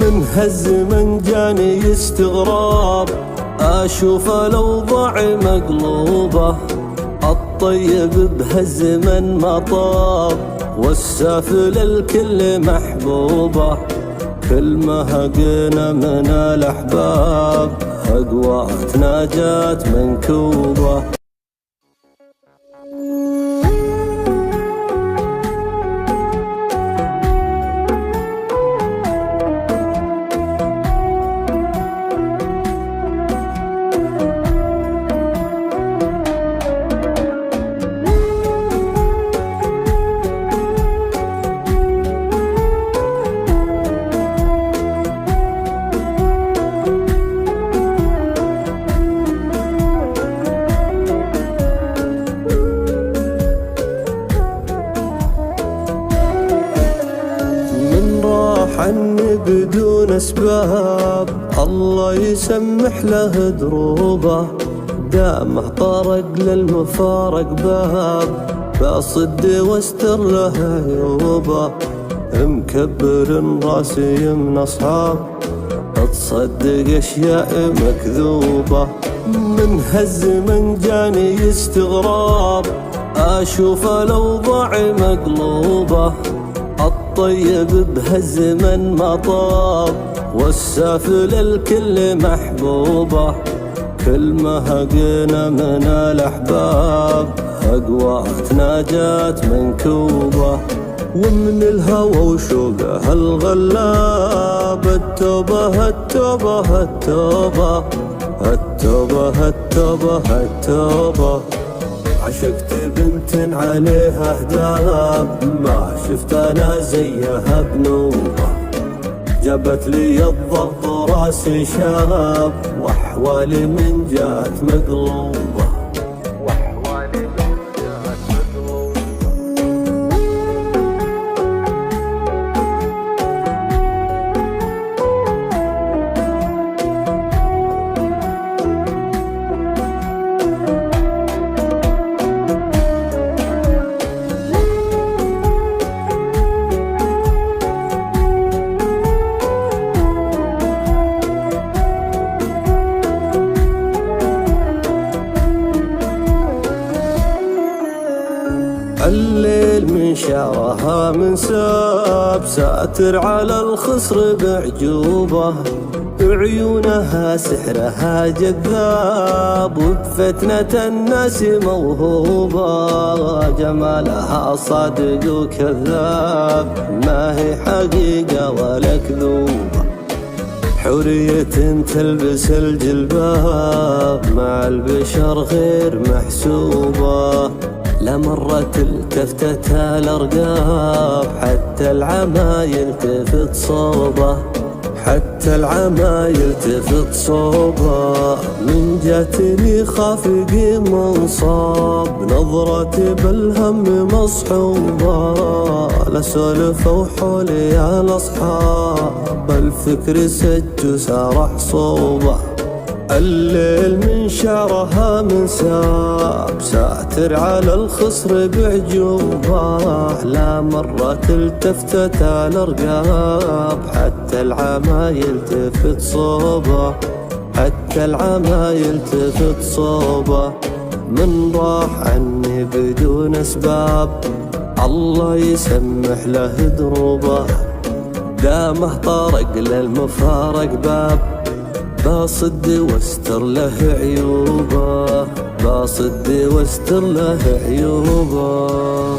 من هالزمن جاني استغراب، أشوف الأوضاع مقلوبة، الطيب بهالزمن ما طاب، والسافل الكل محبوبة، كل ما هقنا من الأحباب أقوات ناجات منكوبة. عني بدون أسباب، الله يسمح له دروبه، دامه طرق للمفارق باب، بصد واستر له عيوبه، مكبر راسي من أصحاب، تصدق أشياء مكذوبة. من هالزمن جاني استغراب، أشوف الأوضاع مقلوبة، الطيب بهالزمن ما طاب، والسافل الكل محبوبة، كل ما هقنا من الأحباب أقوات ناجات منكوبة. ومن الهوى وشوقه الغلاب، التوبة التوبة التوبة التوبة التوبة التوبة. عشقت بنت عليها هداب، ما شفت انا زيها بنوبة، جابت لي الضغط راسي شاب، واحوالي من جات مقلوبة. الليل من شعرها من ساب، ساتر على الخصر بعجوبة، عيونها سحرها جذاب، وبفتنة الناس موهوبة، جمالها صادق وكذاب، ما هي حقيقة ولا كذوبة، حورية تلبس الجلباب، مع البشر غير محسوبة، لا مرت التفتتها الأرقاب، حتى العمى يلتفت صوبه، حتى العمى يلتفت صوبه. من جاتني خافقي منصاب، نظرتي بالهم مصحوبة، لا سولف وحولي على الأصحاب، الفكر سج وسارح صوبه. الليل من شعرها من ساب، ساتر على الخصر بعجوبة، لا مرة التفتت على الأرقاب، حتى العمى يلتفت صوبه، حتى العمى يلتفت صوبه. من راح عني بدون أسباب، الله يسمح له دروبه، دامه طرق للمفارق باب، بصد واستر له عيوبه، بصد واستر له عيوبه.